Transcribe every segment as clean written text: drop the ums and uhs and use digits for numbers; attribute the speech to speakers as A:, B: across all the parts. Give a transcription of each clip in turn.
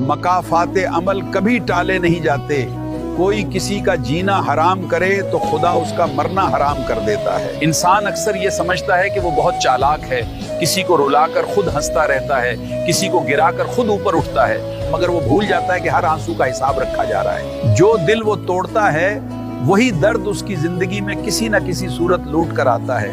A: मकाफात अमल कभी टाले नहीं जाते। कोई किसी का जीना हराम करे तो खुदा उसका मरना हराम कर देता है। इंसान अक्सर ये समझता है कि वो बहुत चालाक है, किसी को रुलाकर खुद हंसता रहता है, किसी को गिराकर खुद ऊपर उठता है, मगर वो भूल जाता है कि हर आंसू का हिसाब रखा जा रहा है। जो दिल वो तोड़ता है वही दर्द उसकी जिंदगी में किसी न किसी सूरत लूट कर आता है।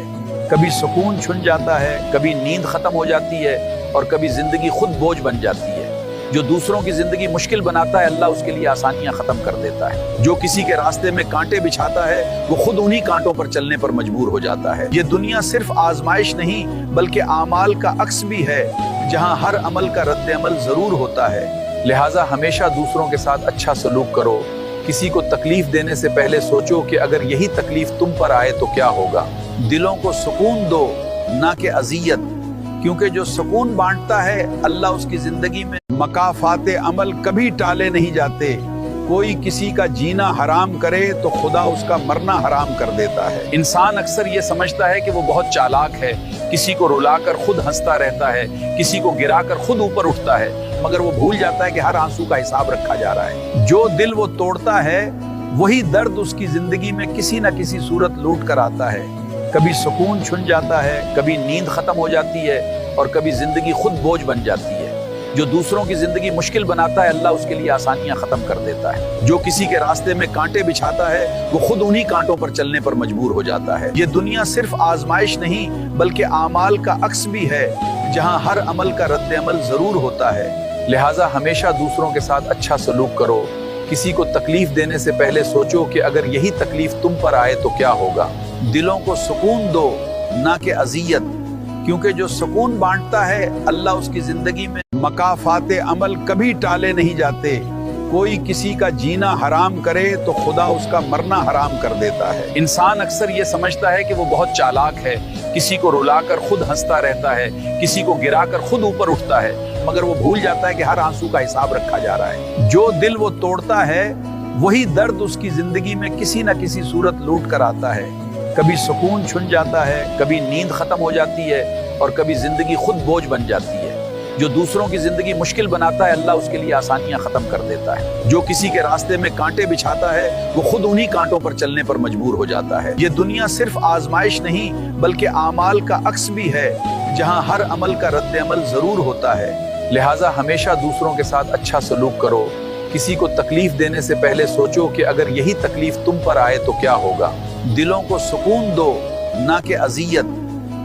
A: कभी सुकून छुन जाता है, कभी नींद खत्म हो जाती है और कभी जिंदगी खुद बोझ बन जाती है। जो दूसरों की जिंदगी मुश्किल बनाता है, अल्लाह उसके लिए आसानियां खत्म कर देता है। जो किसी के रास्ते में कांटे बिछाता है, वो खुद उन्हीं कांटों पर चलने पर मजबूर हो जाता है। ये दुनिया सिर्फ आजमाइश नहीं बल्कि आमाल का अक्स भी है, जहां हर अमल का रद्द अमल जरूर होता है। लिहाजा हमेशा दूसरों के साथ अच्छा सलूक करो। किसी को तकलीफ देने से पहले सोचो कि अगर यही तकलीफ तुम पर आए तो क्या होगा। दिलों को सुकून दो, ना कि अजियत, क्योंकि जो सुकून बांटता है अल्लाह उसकी जिंदगी में मकाफात अमल कभी टाले नहीं जाते। कोई किसी का जीना हराम करे तो खुदा उसका मरना हराम कर देता है। इंसान अक्सर ये समझता है कि वो बहुत चालाक है, किसी को रुलाकर खुद हंसता रहता है, किसी को गिराकर खुद ऊपर उठता है, मगर वो भूल जाता है कि हर आंसू का हिसाब रखा जा रहा है। जो दिल वो तोड़ता है वही दर्द उसकी जिंदगी में किसी न किसी सूरत लूट कर आता है। कभी सुकून छुन जाता है, कभी नींद खत्म हो जाती है और कभी जिंदगी खुद बोझ बन जाती है। जो दूसरों की जिंदगी मुश्किल बनाता है, अल्लाह उसके लिए आसानियां खत्म कर देता है। जो किसी के रास्ते में कांटे बिछाता है, वो खुद उन्हीं कांटों पर चलने पर मजबूर हो जाता है। ये दुनिया सिर्फ आजमाइश नहीं बल्कि आमाल का अक्स भी है, जहां हर अमल का रद्द अमल जरूर होता है। लिहाजा हमेशा दूसरों के साथ अच्छा सलूक करो। किसी को तकलीफ देने से पहले सोचो कि अगर यही तकलीफ तुम पर आए तो क्या होगा। दिलों को सुकून दो, ना कि अजियत, क्योंकि जो सुकून बांटता है अल्लाह उसकी जिंदगी में मकाफात अमल कभी टाले नहीं जाते। कोई किसी का जीना हराम करे तो खुदा उसका मरना हराम कर देता है। इंसान अक्सर ये समझता है कि वो बहुत चालाक है, किसी को रुलाकर खुद हंसता रहता है, किसी को गिराकर खुद ऊपर उठता है, मगर वो भूल जाता है कि हर आंसू का हिसाब रखा जा रहा है। जो दिल वो तोड़ता है वही दर्द उसकी जिंदगी में किसी न किसी सूरत लूट कर आता है। कभी सुकून छुन जाता है, कभी नींद खत्म हो जाती है और कभी जिंदगी खुद बोझ बन जाती है। जो दूसरों की जिंदगी मुश्किल बनाता है, अल्लाह उसके लिए आसानियां खत्म कर देता है। जो किसी के रास्ते में कांटे बिछाता है, वो खुद उन्हीं कांटों पर चलने पर मजबूर हो जाता है। ये दुनिया सिर्फ आजमाइश नहीं बल्कि आमाल का अक्स भी है, जहां हर अमल का रद्द अमल जरूर होता है। लिहाजा हमेशा दूसरों के साथ अच्छा सलूक करो। किसी को तकलीफ देने से पहले सोचो कि अगर यही तकलीफ तुम पर आए तो क्या होगा। दिलों को सुकून दो, ना कि अजियत,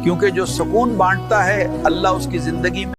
A: क्योंकि जो सुकून बांटता है अल्लाह उसकी जिंदगी में